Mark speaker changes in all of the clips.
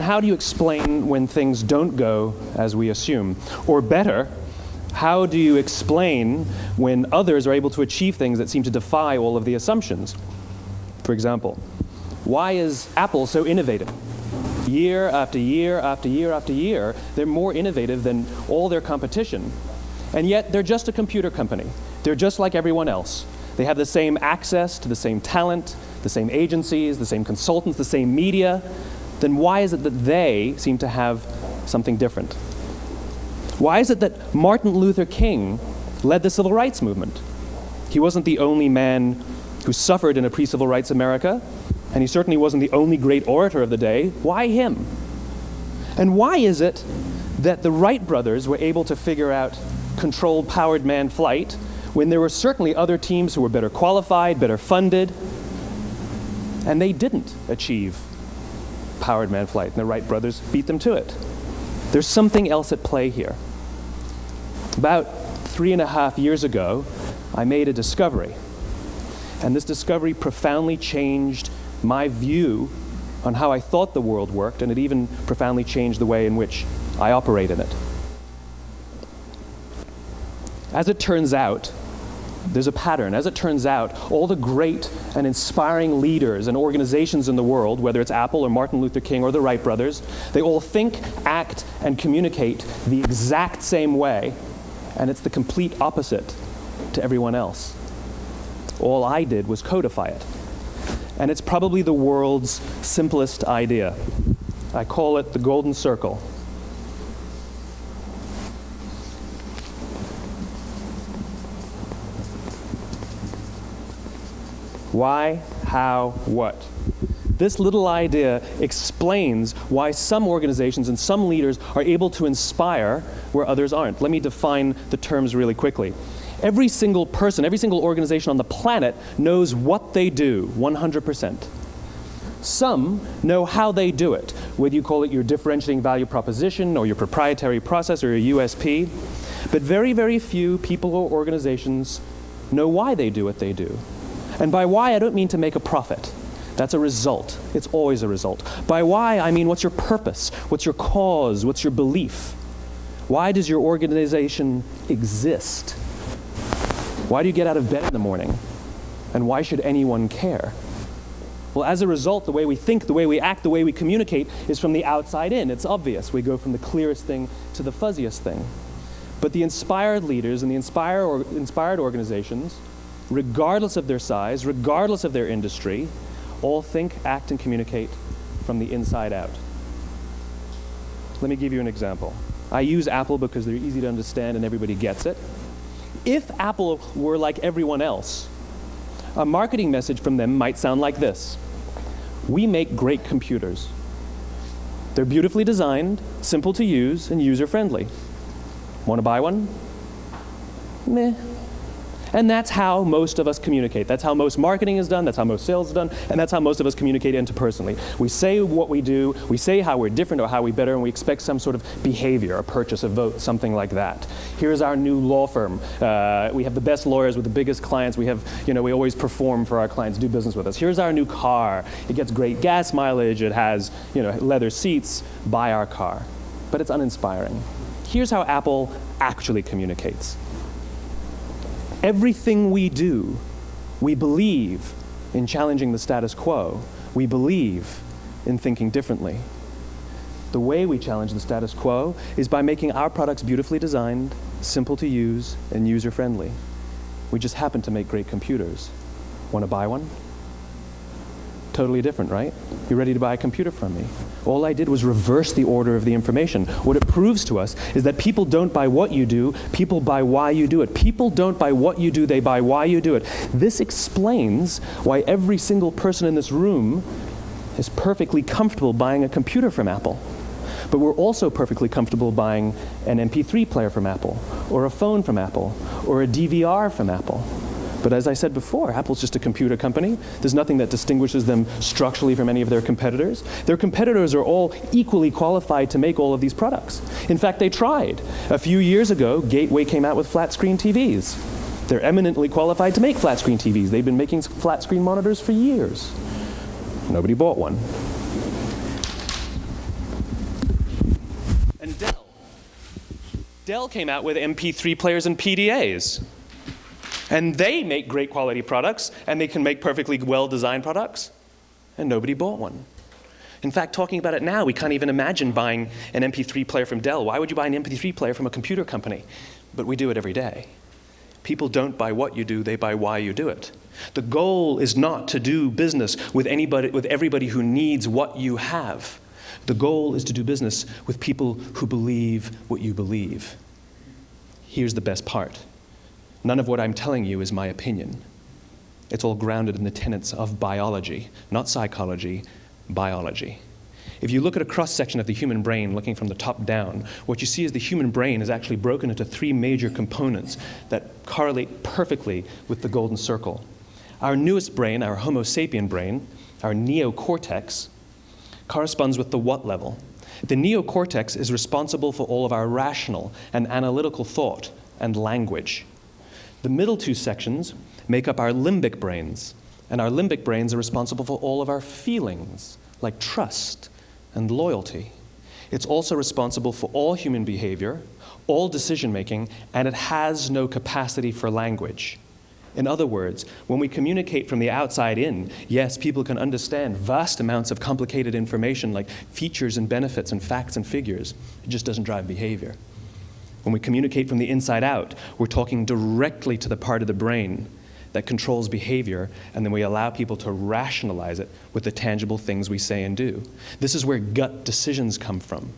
Speaker 1: how do you explain when things don't go as we assume? Or better, how do you explain when others are able to achieve things that seem to defy all of the assumptions? For example, why is Apple so innovative? Year after year after year after year, they're more innovative than all their competition. And yet, they're just a computer company. They're just like everyone else. They have the same access to the same talent, the same agencies, the same consultants, the same media. Then why is it that they seem to have something different? Why is it that Martin Luther King led the civil rights movement? He wasn't the only man who suffered in a pre-civil rights America, and he certainly wasn't the only great orator of the day. Why him? And why is it that the Wright brothers were able to figure out controlled powered manned flight when there were certainly other teams who were better qualified, better funded, and they didn't achieve powered manned flight, and the Wright brothers beat them to it? There's something else at play here. About 3.5 years ago, I made a discovery. And this discovery profoundly changed my view on how I thought the world worked, and it even profoundly changed the way in which I operate in it. As it turns out, there's a pattern. As it turns out, all the great and inspiring leaders and organizations in the world, whether it's Apple or Martin Luther King or the Wright brothers, they all think, act, and communicate the exact same way, and it's the complete opposite to everyone else. All I did was codify it. And it's probably the world's simplest idea. I call it the golden circle. Why, how, what? This little idea explains why some organizations and some leaders are able to inspire where others aren't. Let me define the terms really quickly. Every single person, every single organization on the planet knows what they do, 100%. Some know how they do it, whether you call it your differentiating value proposition or your proprietary process or your USP. But very, very few people or organizations know why they do what they do. And by why, I don't mean to make a profit. That's a result. It's always a result. By why, I mean what's your purpose? What's your cause? What's your belief? Why does your organization exist? Why do you get out of bed in the morning? And why should anyone care? Well, as a result, the way we think, the way we act, the way we communicate is from the outside in. It's obvious. We go from the clearest thing to the fuzziest thing. But the inspired leaders and the inspired organizations, regardless of their size, regardless of their industry, all think, act, and communicate from the inside out. Let me give you an example. I use Apple because they're easy to understand and everybody gets it. If Apple were like everyone else, a marketing message from them might sound like this. We make great computers. They're beautifully designed, simple to use, and user-friendly. Want to buy one? Meh. And that's how most of us communicate. That's how most marketing is done, that's how most sales is done, and that's how most of us communicate interpersonally. We say what we do, we say how we're different or how we're better, and we expect some sort of behavior, a purchase, a vote, something like that. Here's our new law firm. We have the best lawyers with the biggest clients. We have, we always perform for our clients, do business with us. Here's our new car. It gets great gas mileage. It has, leather seats. Buy our car. But it's uninspiring. Here's how Apple actually communicates. Everything we do, we believe in challenging the status quo. We believe in thinking differently. The way we challenge the status quo is by making our products beautifully designed, simple to use, and user-friendly. We just happen to make great computers. Want to buy one? Totally different, right? You're ready to buy a computer from me. All I did was reverse the order of the information. What it proves to us is that people don't buy what you do, people buy why you do it. People don't buy what you do, they buy why you do it. This explains why every single person in this room is perfectly comfortable buying a computer from Apple. But we're also perfectly comfortable buying an MP3 player from Apple, or a phone from Apple, or a DVR from Apple. But as I said before, Apple's just a computer company. There's nothing that distinguishes them structurally from any of their competitors. Their competitors are all equally qualified to make all of these products. In fact, they tried. A few years ago, Gateway came out with flat-screen TVs. They're eminently qualified to make flat-screen TVs. They've been making flat-screen monitors for years. Nobody bought one. Dell came out with MP3 players and PDAs. And they make great quality products, and they can make perfectly well-designed products, and nobody bought one. In fact, talking about it now, we can't even imagine buying an MP3 player from Dell. Why would you buy an MP3 player from a computer company? But we do it every day. People don't buy what you do, they buy why you do it. The goal is not to do business with everybody who needs what you have. The goal is to do business with people who believe what you believe. Here's the best part. None of what I'm telling you is my opinion. It's all grounded in the tenets of biology, not psychology, biology. If you look at a cross-section of the human brain, looking from the top down, what you see is the human brain is actually broken into three major components that correlate perfectly with the golden circle. Our newest brain, our Homo sapien brain, our neocortex, corresponds with the what level. The neocortex is responsible for all of our rational and analytical thought and language. The middle two sections make up our limbic brains, and our limbic brains are responsible for all of our feelings, like trust and loyalty. It's also responsible for all human behavior, all decision-making, and it has no capacity for language. In other words, when we communicate from the outside in, yes, people can understand vast amounts of complicated information like features and benefits and facts and figures. It just doesn't drive behavior. When we communicate from the inside out, we're talking directly to the part of the brain that controls behavior, and then we allow people to rationalize it with the tangible things we say and do. This is where gut decisions come from.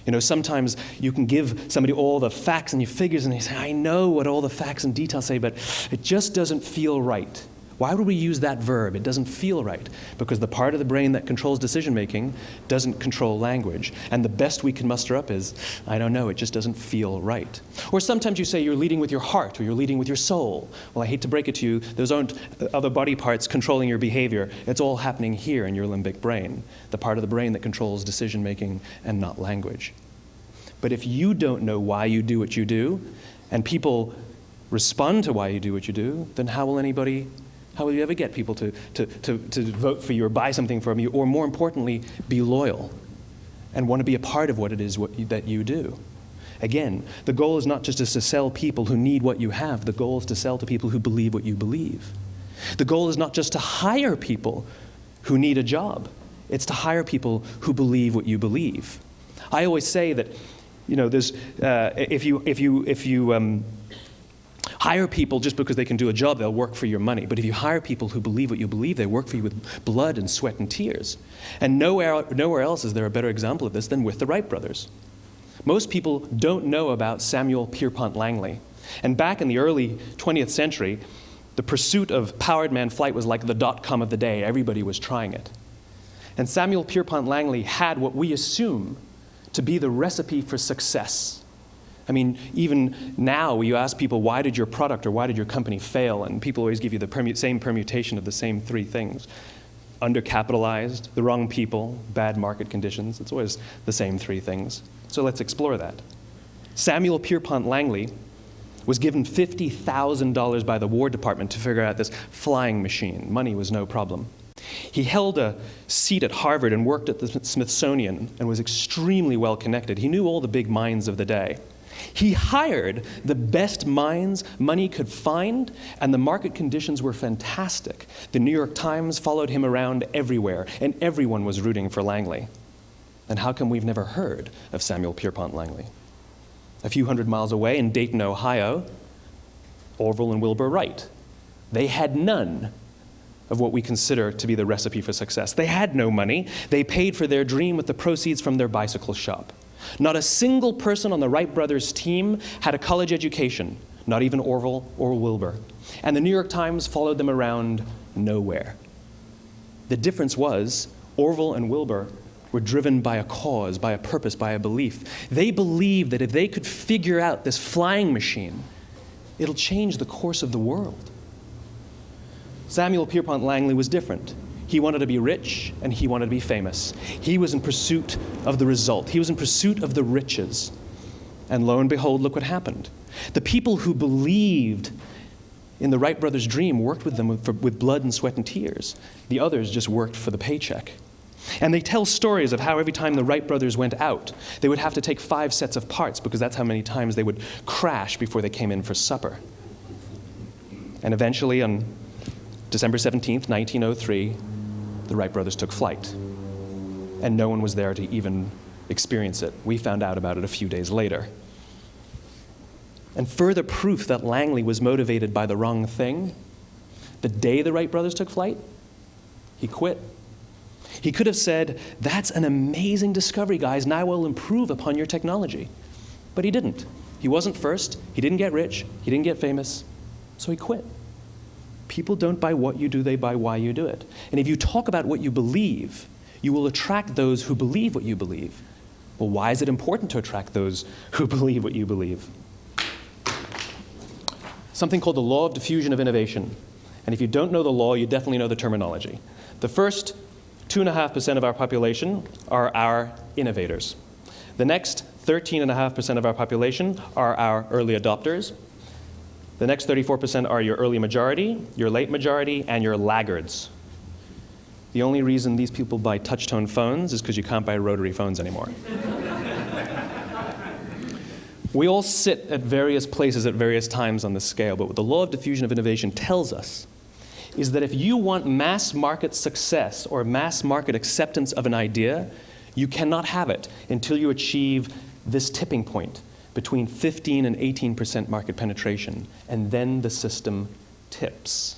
Speaker 1: You know, sometimes you can give somebody all the facts and your figures, and they say, I know what all the facts and details say, but it just doesn't feel right. Why would we use that verb? It doesn't feel right. Because the part of the brain that controls decision-making doesn't control language. And the best we can muster up is, I don't know, it just doesn't feel right. Or sometimes you say you're leading with your heart, or you're leading with your soul. Well, I hate to break it to you, those aren't other body parts controlling your behavior. It's all happening here in your limbic brain, the part of the brain that controls decision-making and not language. But if you don't know why you do what you do, and people respond to why you do what you do, then how will you ever get people to vote for you or buy something from you, or more importantly, be loyal and want to be a part of what it is that you do? Again, the goal is not just to sell people who need what you have. The goal is to sell to people who believe what you believe. The goal is not just to hire people who need a job. It's to hire people who believe what you believe. I always say that, you know, there's if you hire people just because they can do a job, they'll work for your money. But if you hire people who believe what you believe, they work for you with blood and sweat and tears. And nowhere else is there a better example of this than with the Wright brothers. Most people don't know about Samuel Pierpont Langley. And back in the early 20th century, the pursuit of powered man flight was like the dot-com of the day. Everybody was trying it. And Samuel Pierpont Langley had what we assume to be the recipe for success. I mean, even now, you ask people, why did your product or why did your company fail? And people always give you the same permutation of the same three things. Undercapitalized, the wrong people, bad market conditions. It's always the same three things. So let's explore that. Samuel Pierpont Langley was given $50,000 by the War Department to figure out this flying machine. Money was no problem. He held a seat at Harvard and worked at the Smithsonian and was extremely well connected. He knew all the big minds of the day. He hired the best minds money could find, and the market conditions were fantastic. The New York Times followed him around everywhere, and everyone was rooting for Langley. And how come we've never heard of Samuel Pierpont Langley? A few hundred miles away in Dayton, Ohio, Orville and Wilbur Wright. They had none of what we consider to be the recipe for success. They had no money. They paid for their dream with the proceeds from their bicycle shop. Not a single person on the Wright brothers' team had a college education, not even Orville or Wilbur. And the New York Times followed them around nowhere. The difference was Orville and Wilbur were driven by a cause, by a purpose, by a belief. They believed that if they could figure out this flying machine, it'll change the course of the world. Samuel Pierpont Langley was different. He wanted to be rich, and he wanted to be famous. He was in pursuit of the result. He was in pursuit of the riches. And lo and behold, look what happened. The people who believed in the Wright brothers' dream worked with them with blood and sweat and tears. The others just worked for the paycheck. And they tell stories of how every time the Wright brothers went out, they would have to take 5 sets of parts because that's how many times they would crash before they came in for supper. And eventually, on December 17th, 1903, the Wright brothers took flight. And no one was there to even experience it. We found out about it a few days later. And further proof that Langley was motivated by the wrong thing, the day the Wright brothers took flight, he quit. He could have said, "That's an amazing discovery, guys, and I will improve upon your technology." But he didn't. He wasn't first. He didn't get rich. He didn't get famous. So he quit. People don't buy what you do, they buy why you do it. And if you talk about what you believe, you will attract those who believe what you believe. Well, why is it important to attract those who believe what you believe? Something called the law of diffusion of innovation. And if you don't know the law, you definitely know the terminology. The first 2.5% of our population are our innovators. The next 13.5% of our population are our early adopters. The next 34% are your early majority, your late majority, and your laggards. The only reason these people buy touch-tone phones is because you can't buy rotary phones anymore. We all sit at various places at various times on the scale, but what the law of diffusion of innovation tells us is that if you want mass market success or mass market acceptance of an idea, you cannot have it until you achieve this tipping point between 15 and 18% market penetration, and then the system tips.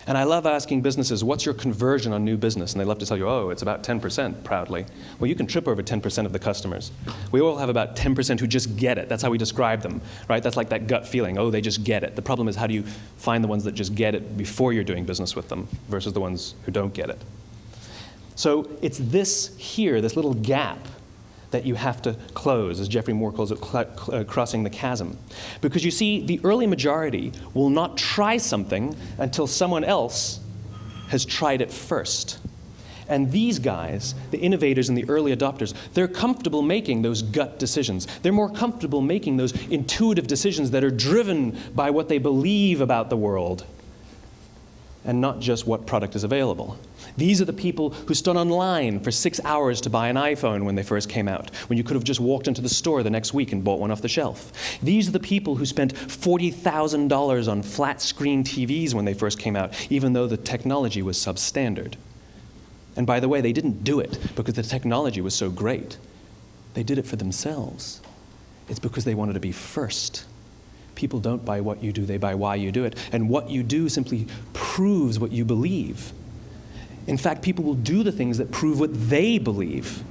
Speaker 1: And I love asking businesses, what's your conversion on new business? And they love to tell you, oh, it's about 10%, proudly. Well, you can trip over 10% of the customers. We all have about 10% who just get it. That's how we describe them, right? That's like that gut feeling, oh, they just get it. The problem is, how do you find the ones that just get it before you're doing business with them versus the ones who don't get it? So it's this here, this little gap, that you have to close, as Geoffrey Moore calls it, crossing the chasm. Because you see, the early majority will not try something until someone else has tried it first. And these guys, the innovators and the early adopters, they're comfortable making those gut decisions. They're more comfortable making those intuitive decisions that are driven by what they believe about the world and not just what product is available. These are the people who stood online for 6 hours to buy an iPhone when they first came out, when you could have just walked into the store the next week and bought one off the shelf. These are the people who spent $40,000 on flat-screen TVs when they first came out, even though the technology was substandard. And by the way, they didn't do it because the technology was so great. They did it for themselves. It's because they wanted to be first. People don't buy what you do, they buy why you do it. And what you do simply proves what you believe. In fact, people will do the things that prove what they believe.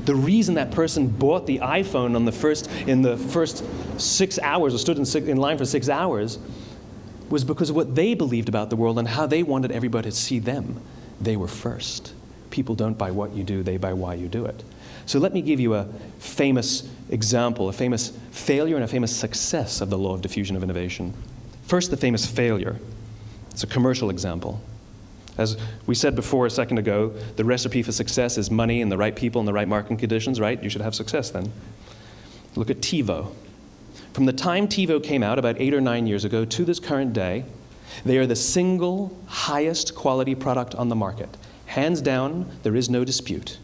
Speaker 1: The reason that person bought the iPhone in the first 6 hours, or stood in line for 6 hours, was because of what they believed about the world and how they wanted everybody to see them. They were first. People don't buy what you do, they buy why you do it. So let me give you a famous example, a famous failure and a famous success of the law of diffusion of innovation. First, the famous failure. It's a commercial example. As we said before a second ago, the recipe for success is money and the right people and the right marketing conditions, right? You should have success then. Look at TiVo. From the time TiVo came out about 8 or 9 years ago to this current day, they are the single highest quality product on the market. Hands down, there is no dispute.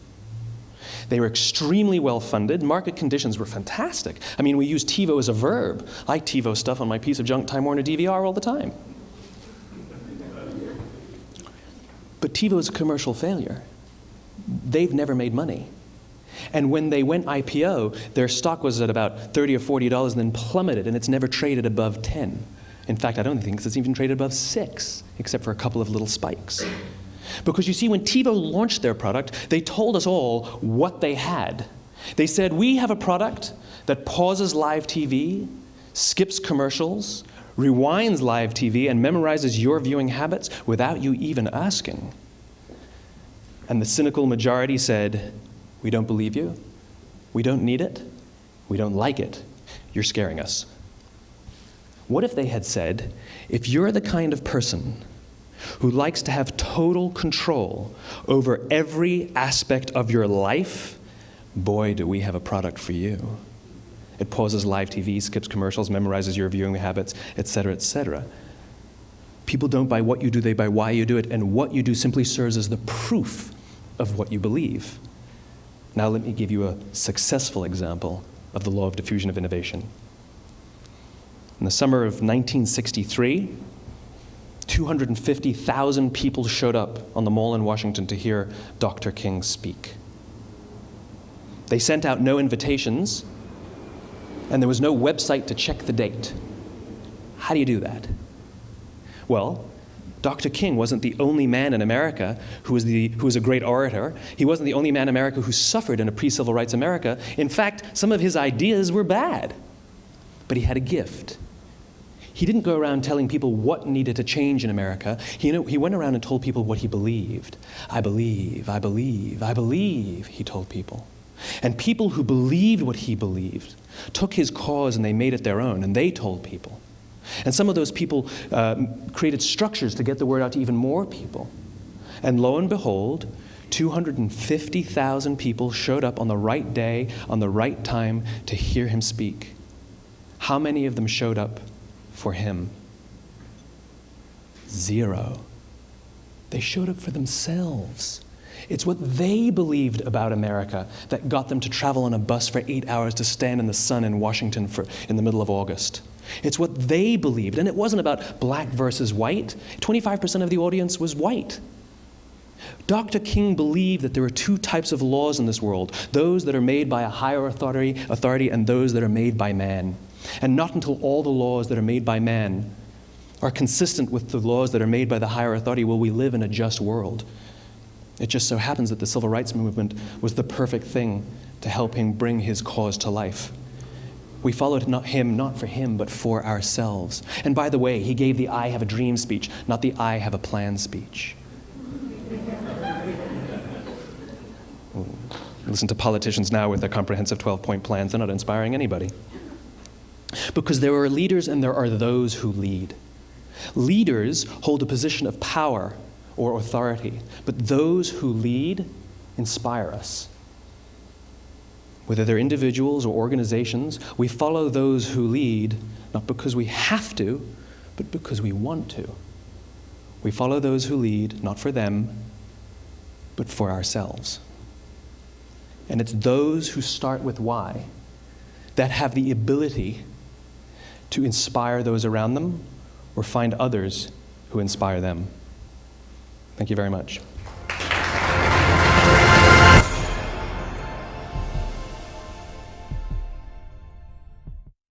Speaker 1: They were extremely well funded. Market conditions were fantastic. I mean, we use TiVo as a verb. I TiVo stuff on my piece of junk Time Warner DVR all the time. But TiVo is a commercial failure. They've never made money. And when they went IPO, their stock was at about $30 or $40 and then plummeted, and it's never traded above 10. In fact, I don't think it's even traded above 6, except for a couple of little spikes. Because you see, when TiVo launched their product, they told us all what they had. They said, we have a product that pauses live TV, skips commercials, rewinds live TV, and memorizes your viewing habits without you even asking. And the cynical majority said, we don't believe you, we don't need it, we don't like it, you're scaring us. What if they had said, if you're the kind of person who likes to have total control over every aspect of your life, boy, do we have a product for you. It pauses live TV, skips commercials, memorizes your viewing habits, etc., etc. People don't buy what you do, they buy why you do it, and what you do simply serves as the proof of what you believe. Now let me give you a successful example of the law of diffusion of innovation. In the summer of 1963, 250,000 people showed up on the Mall in Washington to hear Dr. King speak. They sent out no invitations, and there was no website to check the date. How do you do that? Well, Dr. King wasn't the only man in America who was a great orator. He wasn't the only man in America who suffered in a pre-civil rights America. In fact, some of his ideas were bad. But he had a gift. He didn't go around telling people what needed to change in America. He went around and told people what he believed. I believe, I believe, I believe, he told people. And people who believed what he believed took his cause and they made it their own, and they told people. And some of those people created structures to get the word out to even more people. And lo and behold, 250,000 people showed up on the right day, on the right time to hear him speak. How many of them showed up for him? 0. They showed up for themselves. It's what they believed about America that got them to travel on a bus for 8 hours to stand in the sun in Washington in the middle of August. It's what they believed, and it wasn't about black versus white. 25% of the audience was white. Dr. King believed that there are 2 types of laws in this world, those that are made by a higher authority and those that are made by man. And not until all the laws that are made by man are consistent with the laws that are made by the higher authority will we live in a just world. It just so happens that the civil rights movement was the perfect thing to help him bring his cause to life. We followed him not for him, but for ourselves. And by the way, he gave the I have a dream speech, not the I have a plan speech. Listen to politicians now with their comprehensive 12-point plans. They're not inspiring anybody. Because there are leaders and there are those who lead. Leaders hold a position of power or authority, but those who lead inspire us. Whether they're individuals or organizations, we follow those who lead, not because we have to, but because we want to. We follow those who lead, not for them, but for ourselves. And it's those who start with why that have the ability to inspire those around them or find others who inspire them. Thank you very much.